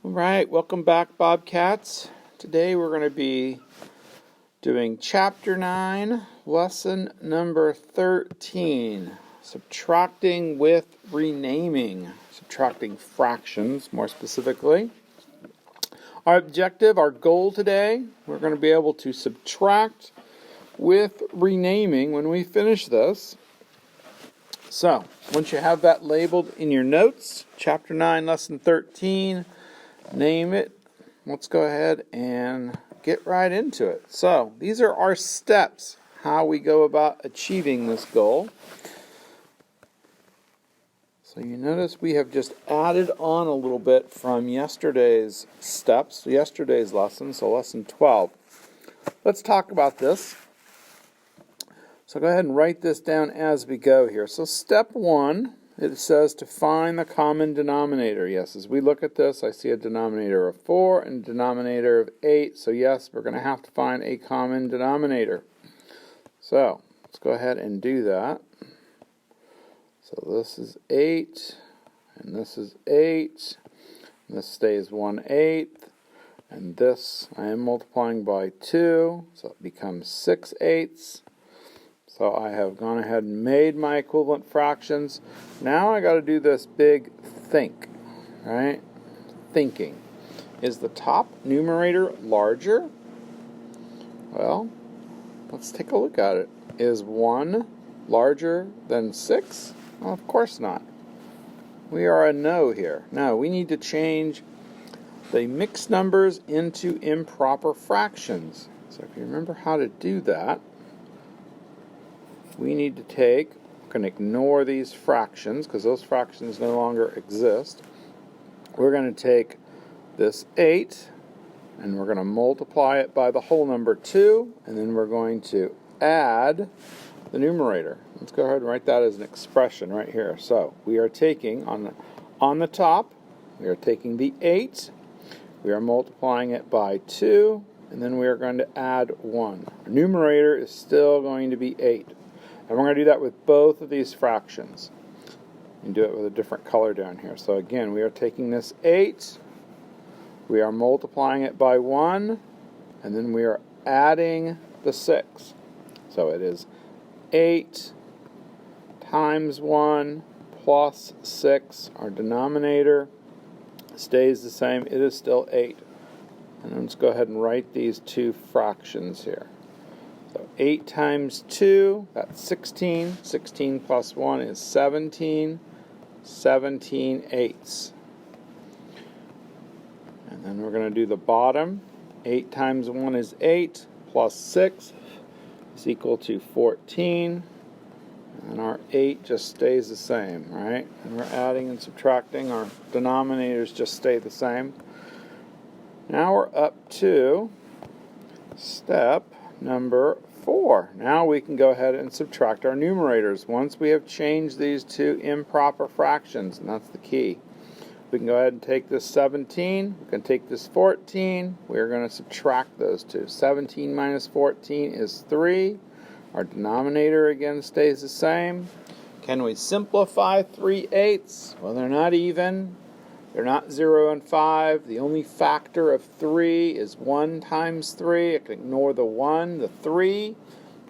Alright, welcome back, Bobcats. Today we're going to be doing Chapter 9, Lesson number 13, Subtracting with Renaming, subtracting fractions more specifically. Our objective, our goal today, we're going to be able to subtract with renaming when we finish this. So, once you have that labeled in your notes, Chapter 9, Lesson 13, name it. Let's go ahead and get right into it. So, these are our steps, how we go about achieving this goal. So you notice we have just added on a little bit from yesterday's steps, yesterday's lesson, so lesson 12. Let's talk about this. So go ahead and write this down as we go here. So step 1, it says to find the common denominator. Yes, as we look at this, I see a denominator of 4 and a denominator of 8. So yes, we're going to have to find a common denominator. So let's go ahead and do that. So this is 8, and this is 8. And this stays 1/8. And this I am multiplying by 2, so it becomes 6/8. So I have gone ahead and made my equivalent fractions. Now I got to do this big think, right? Thinking. Is the top numerator larger? Well, let's take a look at it. Is 1 larger than 6? Well, of course not. We are a no here. No, we need to change the mixed numbers into improper fractions. So if you remember how to do that, we need to take, we're going to ignore these fractions because those fractions no longer exist. We're going to take this 8 and we're going to multiply it by the whole number 2, and then we're going to add the numerator. Let's go ahead and write that as an expression right here. So we are taking, on the top, we are taking the 8, we are multiplying it by 2, and then we are going to add 1. Our numerator is still going to be 8. And we're going to do that with both of these fractions. And do it with a different color down here. So again, we are taking this 8, we are multiplying it by 1, and then we are adding the 6. So it is 8 times 1 plus 6. Our denominator stays the same. It is still 8. And let's go ahead and write these two fractions here. So 8 times 2, that's 16. 16 plus 1 is 17. 17/8. And then we're going to do the bottom. 8 times 1 is 8, plus 6 is equal to 14. And our 8 just stays the same, right? And we're adding and subtracting. Our denominators just stay the same. Now we're up to step number 4. Now we can go ahead and subtract our numerators once we have changed these to improper fractions, and that's the key. We can go ahead and take this 17, we can take this 14, we're going to subtract those two. 17 minus 14 is 3. Our denominator again stays the same. Can we simplify 3/8? Well, they're not even. They're not 0 and 5. The only factor of 3 is 1 times 3. I can ignore the 1, the 3.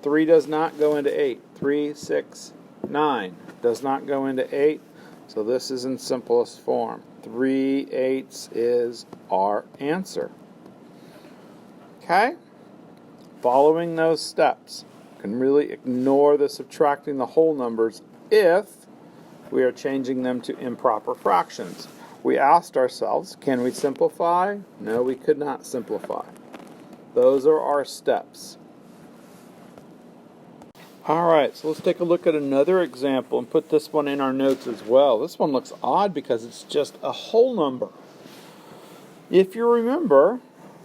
3 does not go into 8. 3, 6, 9 does not go into 8. So this is in simplest form. 3/8 is our answer. Okay? Following those steps, you can really ignore the subtracting the whole numbers if we are changing them to improper fractions. We asked ourselves, can we simplify? No, we could not simplify. Those are our steps. Alright, so let's take a look at another example and put this one in our notes as well. This one looks odd because it's just a whole number. If you remember,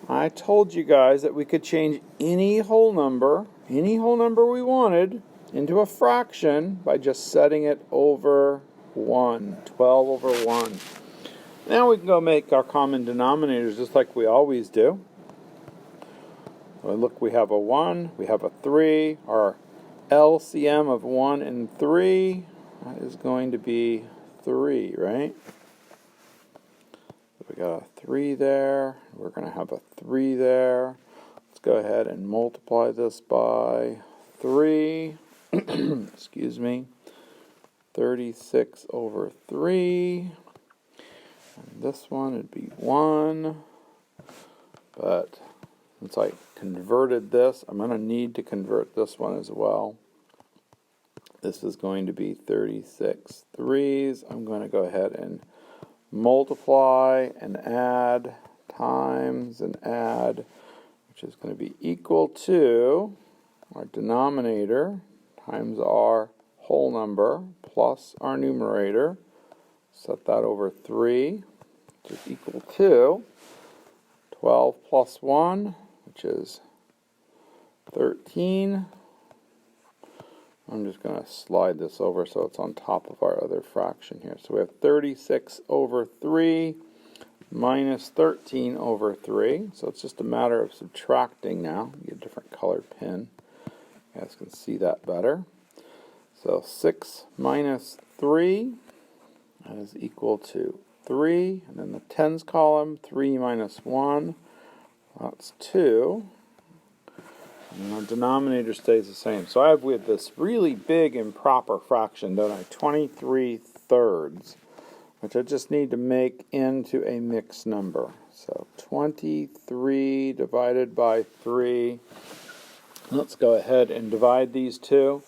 I told you guys that we could change any whole number we wanted, into a fraction by just setting it over 1, 12 over 1. Now we can go make our common denominators just like we always do. Well, look, we have a 1, we have a 3. Our LCM of 1 and 3 is going to be 3, right? So we got a 3 there. We're going to have a 3 there. Let's go ahead and multiply this by 3. Excuse me. 36 over 3. And this one would be 1. But since I converted this, I'm going to need to convert this one as well. This is going to be 36 threes. I'm going to go ahead and multiply and add times and add, which is going to be equal to our denominator times our whole number plus our numerator. Set that over 3, which is equal to 12 plus 1, which is 13. I'm just going to slide this over so it's on top of our other fraction here. So we have 36 over 3 minus 13 over 3. So it's just a matter of subtracting now. Get a different colored pen. You guys can see that better. So 6 minus 3, that is equal to 3. And then the tens column, 3 minus 1, that's 2. And our denominator stays the same. So I have with this really big improper fraction, don't I? 23 thirds, which I just need to make into a mixed number. So 23 divided by 3. Let's go ahead and divide these two.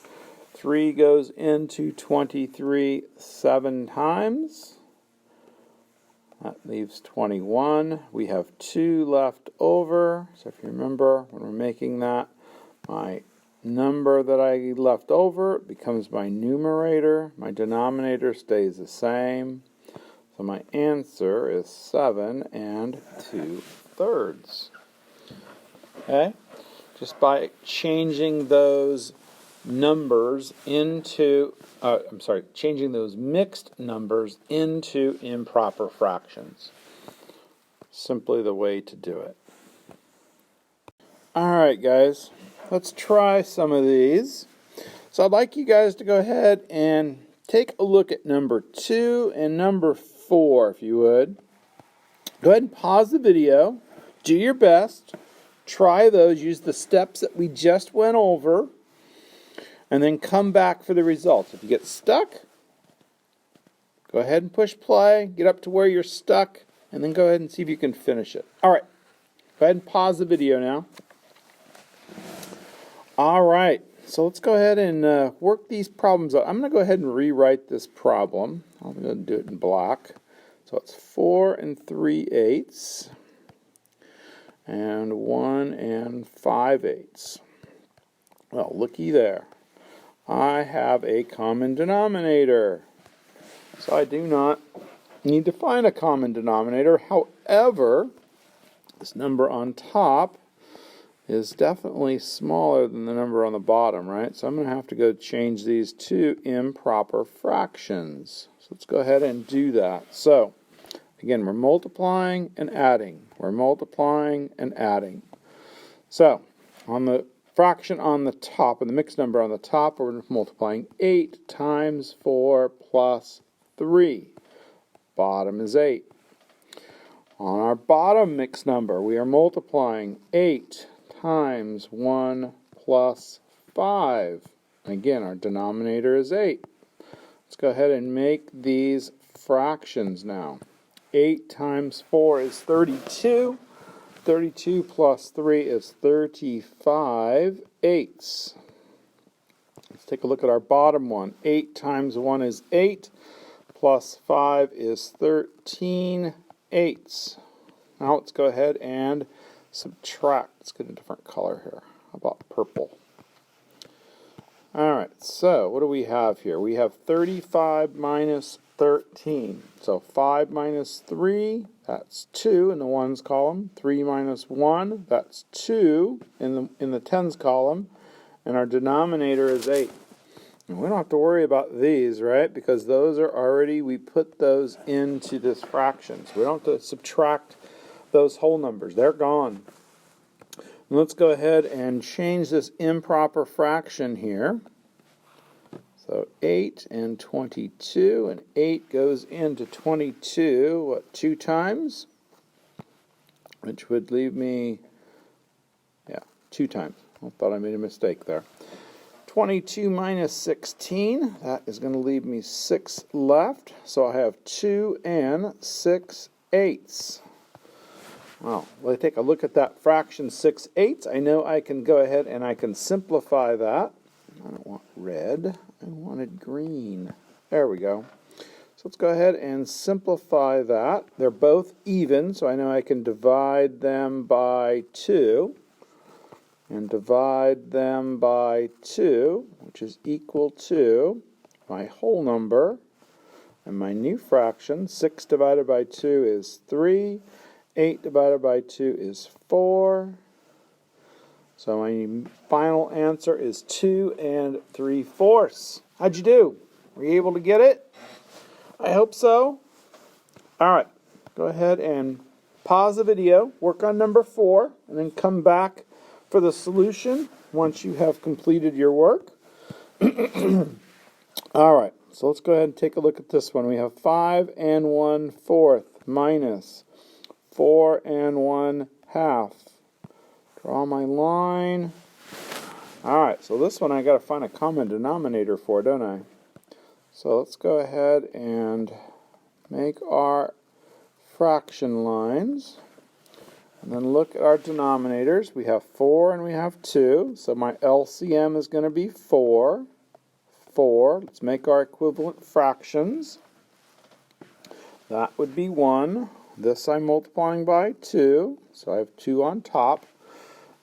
3 goes into 23 7 times. That leaves 21. We have 2 left over. So if you remember, when we're making that, my number that I left over becomes my numerator. My denominator stays the same. So my answer is 7 2/3. Okay? Just by changing those numbers into, changing those mixed numbers into improper fractions. Simply the way to do it. Alright guys, let's try some of these. So I'd like you guys to go ahead and take a look at number 2 and number 4 if you would. Go ahead and pause the video, do your best, try those, use the steps that we just went over, and then come back for the results. If you get stuck, go ahead and push play, get up to where you're stuck, and then go ahead and see if you can finish it. Alright, go ahead and pause the video now. Alright, so let's go ahead and work these problems out. I'm going to go ahead and rewrite this problem. I'm going to do it in black. So it's 4 3/8 and 1 5/8. Well, looky there. I have a common denominator. So I do not need to find a common denominator. However, this number on top is definitely smaller than the number on the bottom, right? So I'm going to have to go change these to improper fractions. So let's go ahead and do that. So, again, we're multiplying and adding. We're multiplying and adding. So, on the fraction on the top, and the mixed number on the top, we're multiplying 8 times 4 plus 3. Bottom is 8. On our bottom mixed number, we are multiplying 8 times 1 plus 5. Again, our denominator is 8. Let's go ahead and make these fractions now. 8 times 4 is 32. 32 plus 3 is 35 eighths. Let's take a look at our bottom one. 8 times 1 is 8, plus 5 is 13 eighths. Now let's go ahead and subtract. Let's get a different color here. How about purple? Alright, so what do we have here? We have 35 minus 13. So 5 minus 3, that's 2 in the ones column. 3 minus 1, that's 2 in the tens column. And our denominator is 8. And we don't have to worry about these, right? Because those are already, we put those into this fraction. So we don't have to subtract those whole numbers. They're gone. And let's go ahead and change this improper fraction here. So 8 and 22, and 8 goes into 22, what, 2 times? Which would leave me, yeah, 2 times. I thought I made a mistake there. 22 minus 16, that is going to leave me 6 left. So I have 2 and 6/8. Well, let's take a look at that fraction 6/8. I know I can go ahead and I can simplify that. I don't want red, I wanted green. There we go. So let's go ahead and simplify that. They're both even, so I know I can divide them by 2. And divide them by 2, which is equal to my whole number. And my new fraction, 6 divided by 2 is 3. 8 divided by 2 is 4. So my final answer is 2 and 3/4. How'd you do? Were you able to get it? I hope so. All right, go ahead and pause the video, work on number 4, and then come back for the solution once you have completed your work. All right, so let's go ahead and take a look at this one. We have 5 and 1/4 minus 4 and 1/2. Draw my line. All right, so this one I got to find a common denominator for, don't I? So let's go ahead and make our fraction lines. And then look at our denominators. We have 4 and we have 2. So my LCM is going to be 4. 4. Let's make our equivalent fractions. That would be 1. This I'm multiplying by 2. So I have 2 on top.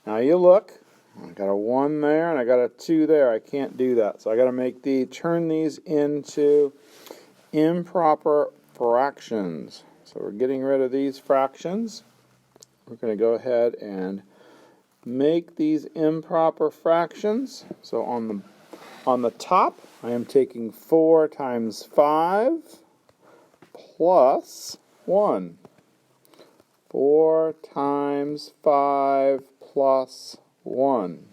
Now you look. I got a 1 there and I got a 2 there. I can't do that. So I got to turn these into improper fractions. So we're getting rid of these fractions. We're going to go ahead and make these improper fractions. So on the top, I am taking 4 times 5 plus 1. 4 times 5 plus 1.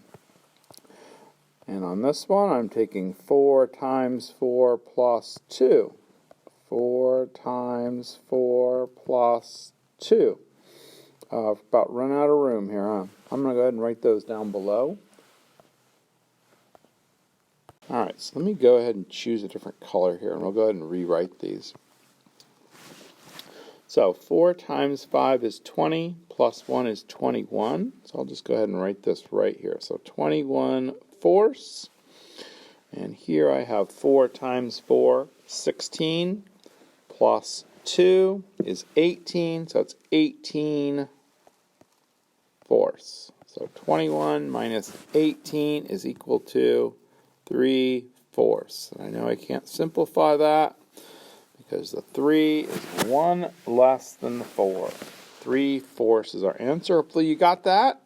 And on this one, I'm taking 4 times 4 plus 2. 4 times 4 plus 2. I've about run out of room here, huh? I'm going to go ahead and write those down below. Alright, so let me go ahead and choose a different color here, and we'll go ahead and rewrite these. So 4 times 5 is 20, plus 1 is 21. So I'll just go ahead and write this right here. So 21/4. And here I have 4 times 4, 16, plus 2 is 18, so it's 18/4. So 21 minus 18 is equal to 3/4. And I know I can't simplify that because the 3 is 1 less than the 4. 3/4 is our answer. Hopefully you got that.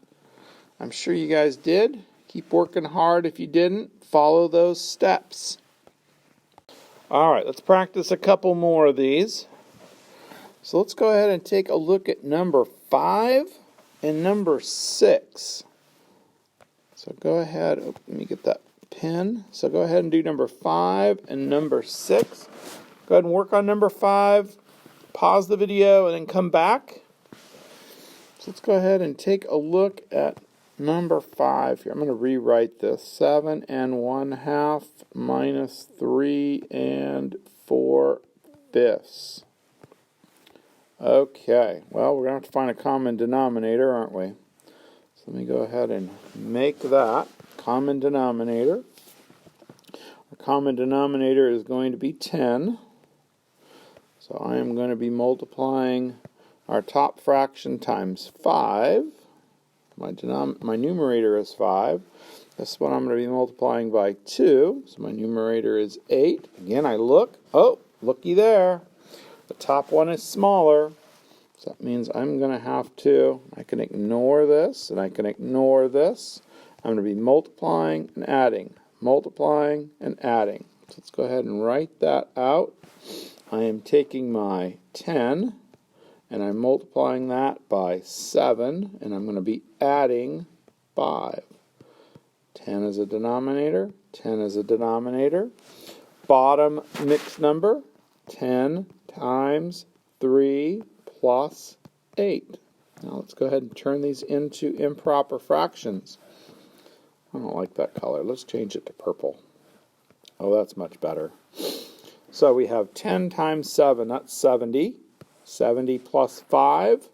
I'm sure you guys did. Keep working hard if you didn't. Follow those steps. All right, let's practice a couple more of these. So let's go ahead and take a look at number 5 and number 6. So go ahead, let me get that pen. So go ahead and do number 5 and number 6. Go ahead and work on number 5, pause the video, and then come back. So let's go ahead and take a look at number 5 here. I'm going to rewrite this. 7 and 1/2 minus 3 and 4/5. Okay, well, we're going to have to find a common denominator, aren't we? So let me go ahead and make that common denominator. Our common denominator is going to be 10. So I am going to be multiplying our top fraction times 5. My numerator is 5. This one I'm going to be multiplying by 2. So my numerator is 8. Again, I look. Oh, looky there. The top one is smaller. So that means I'm going to have to, I can ignore this and I can ignore this. I'm going to be multiplying and adding. Multiplying and adding. So let's go ahead and write that out. I am taking my 10 and I'm multiplying that by 7, and I'm going to be adding 5. 10 is a denominator, 10 is a denominator. Bottom mixed number, 10 times 3 plus 8. Now let's go ahead and turn these into improper fractions. I don't like that color. Let's change it to purple. Oh, that's much better. So we have 10 times 7, that's 70. 70 plus 5,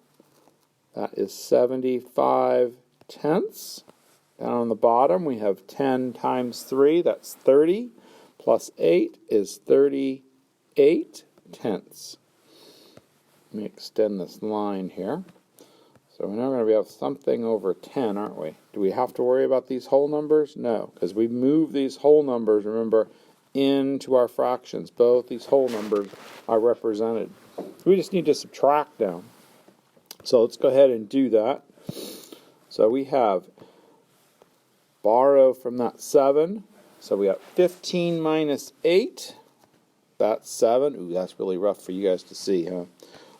that is 75 tenths. Down on the bottom we have 10 times 3, that's 30. Plus 8 is 38 tenths. Let me extend this line here. So we're now going to have something over 10, aren't we? Do we have to worry about these whole numbers? No, because we move these whole numbers, remember, into our fractions. Both these whole numbers are represented. We just need to subtract now. So let's go ahead and do that. So we have borrow from that 7. So we got 15 minus 8. That's 7. Ooh, that's really rough for you guys to see, huh?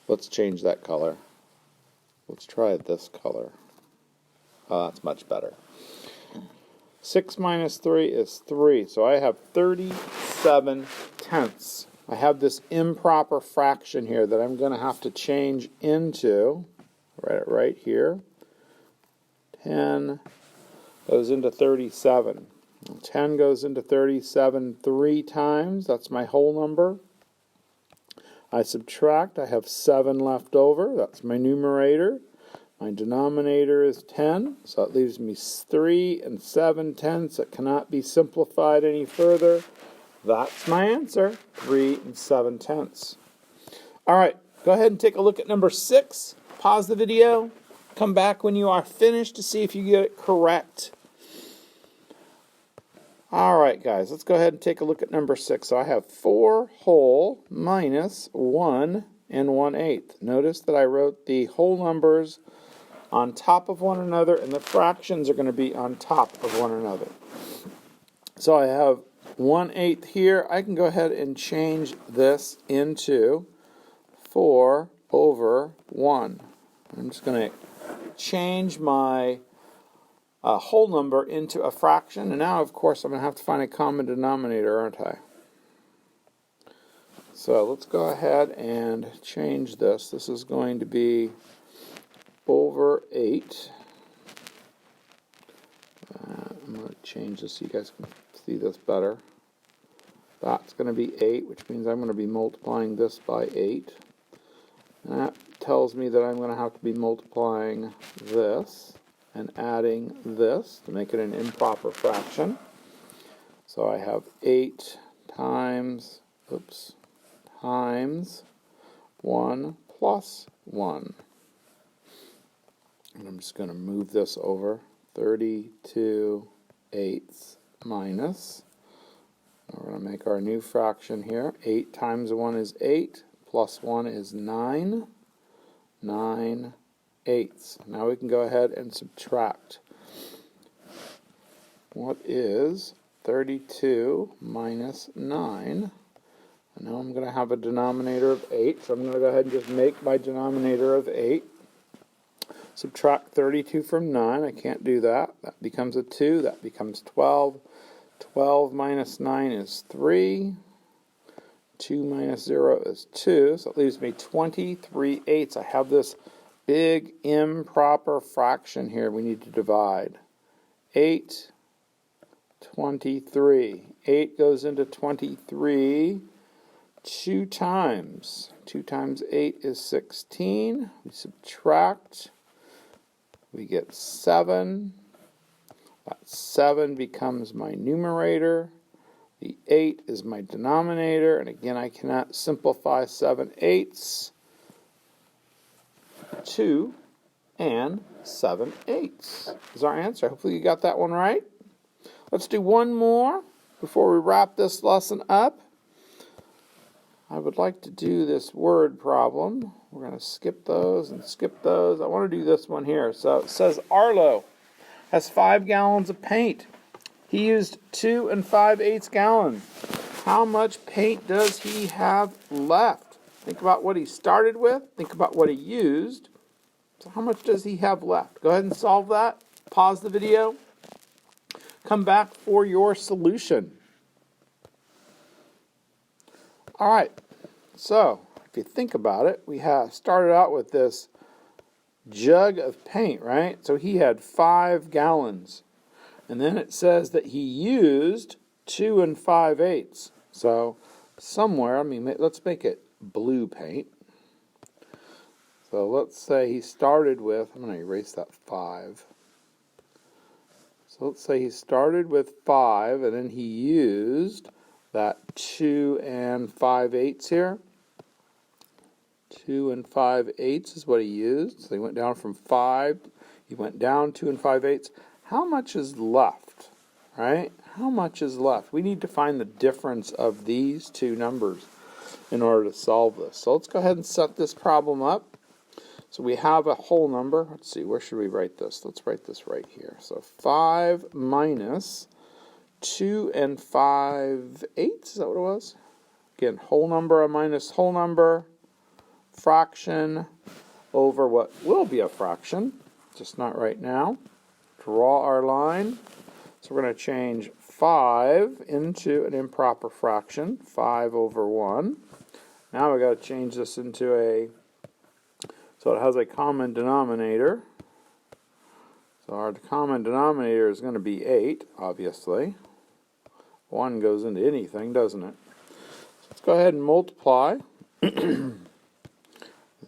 Let's change that color. Let's try this color. Oh, that's much better. 6 minus 3 is 3. So I have 37 tenths. I have this improper fraction here that I'm going to have to change into. Write it right here. 10 goes into 37. 10 goes into 37 3 times. That's my whole number. I subtract. I have 7 left over. That's my numerator. My denominator is 10. So it leaves me 3 and 7 tenths. It cannot be simplified any further. That's my answer. 3 and 7 tenths. All right. Go ahead and take a look at number 6. Pause the video. Come back when you are finished to see if you get it correct. All right, guys, let's go ahead and take a look at number 6. So I have 4 whole minus 1 and 1/8. Notice that I wrote the whole numbers on top of one another, and the fractions are going to be on top of one another. So I have 1/8 here. I can go ahead and change this into 4 over 1. I'm just going to change my whole number into a fraction, and now of course I'm going to have to find a common denominator, aren't I? So let's go ahead and change this. This is going to be over 8. I'm going to change this so you guys can see this better. That's going to be 8, which means I'm going to be multiplying this by 8. And that tells me that I'm going to have to be multiplying this and adding this to make it an improper fraction. So I have 8 times 1 plus 1. And I'm just going to move this over. 32/8 minus. We're going to make our new fraction here. 8 times 1 is 8, plus 1 is 9. 9/8. Now we can go ahead and subtract. What is 32 minus 9? And now I'm going to have a denominator of 8, so I'm going to go ahead and just make my denominator of 8. Subtract 32 from 9. I can't do that. That becomes a 2. That becomes 12. 12 minus 9 is 3. 2 minus 0 is 2. So it leaves me 23/8. I have this big improper fraction here we need to divide. 8, 23. 8 goes into 23 2 times. 2 times 8 is 16. We subtract. We get 7. That 7 becomes my numerator. The 8 is my denominator. And again, I cannot simplify 7/8. 2 and 7/8 is our answer. Hopefully you got that one right. Let's do one more before we wrap this lesson up. I would like to do this word problem. We're going to skip those and skip those. I want to do this one here. So it says Arlo has 5 gallons of paint. He used 2 5/8 gallons. How much paint does he have left? Think about what he started with. Think about what he used. So how much does he have left? Go ahead and solve that. Pause the video. come back for your solution. All right, so if you think about it, we have started out with this jug of paint, right? So he had 5 gallons. And then it says that he used 2 5/8. So somewhere, let's make it blue paint. So let's say he started with, I'm going to erase that 5. So let's say he started with 5, and then he used that 2 5/8 here. 2 5/8 is what he used. So he went down from 5, he went down 2 5/8. How much is left, right? How much is left? We need to find the difference of these two numbers in order to solve this. So let's go ahead and set this problem up. So we have a whole number. Let's see, where should we write this? Let's write this right here. So 5 minus 2 5/8, is that what it was? Again, whole number minus whole number, fraction over what will be a fraction, just not right now. Draw our line. So we're going to change 5 into an improper fraction, 5 over 1. Now we've got to change this into so it has a common denominator. So our common denominator is going to be 8, obviously. 1 goes into anything, doesn't it? So let's go ahead and multiply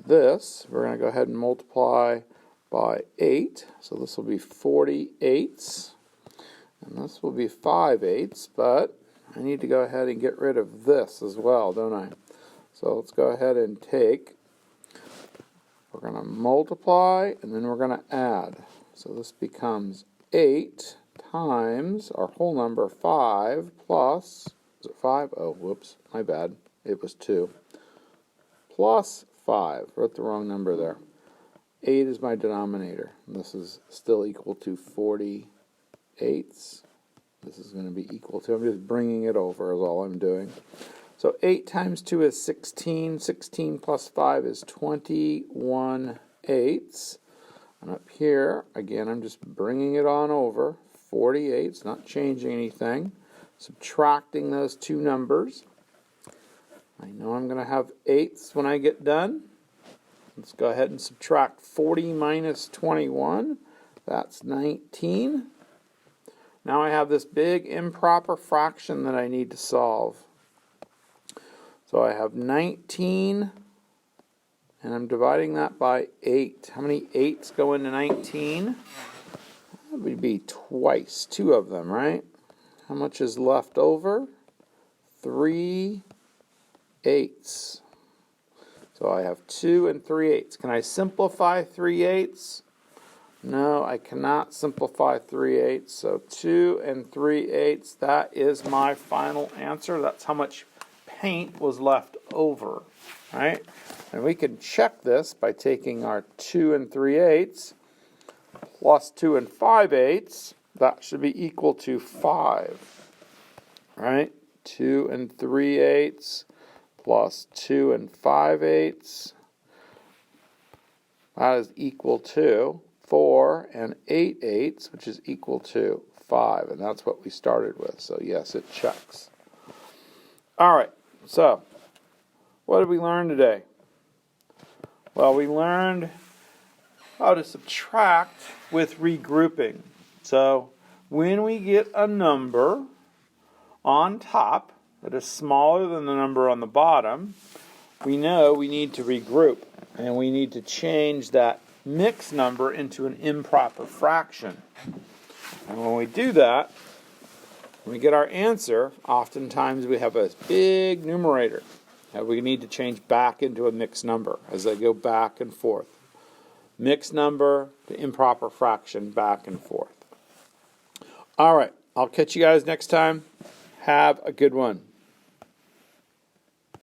this. We're going to go ahead and multiply by 8. So this will be 48. And this will be 5/8, but I need to go ahead and get rid of this as well, don't I? So let's go ahead and we're going to multiply, and then we're going to add. So this becomes 8 times our whole number 5 plus, is it 5? Oh, whoops, my bad. It was 2. Plus 5. Wrote the wrong number there. 8 is my denominator. And this is still equal to 48. This is going to be equal to, I'm just bringing it over is all I'm doing. So 8 times 2 is 16. 16 plus 5 is 21/8. And up here, again, I'm just bringing it on over. 48, it's not changing anything. Subtracting those two numbers. I know I'm going to have 8ths when I get done. Let's go ahead and subtract 40 minus 21. That's 19. Now I have this big improper fraction that I need to solve. So I have 19, and I'm dividing that by 8. How many 8s go into 19? That would be twice, 2 of them, right? How much is left over? 3 8s. So I have 2 3/8. Can I simplify 3/8? No, I cannot simplify 3/8. So 2 3/8, that is my final answer. That's how much paint was left over, right? And we can check this by taking our 2 3/8 plus 2 5/8. That should be equal to 5, right? 2 3/8 plus 2 5/8. That is equal to 4 8/8, which is equal to 5. And that's what we started with. So yes, it checks. All right. So, what did we learn today? Well, we learned how to subtract with regrouping. So, when we get a number on top that is smaller than the number on the bottom, we know we need to regroup. And we need to change that mixed number into an improper fraction. And when we do that, when we get our answer, oftentimes we have a big numerator that we need to change back into a mixed number as they go back and forth. Mixed number to improper fraction, back and forth. All right, I'll catch you guys next time. Have a good one.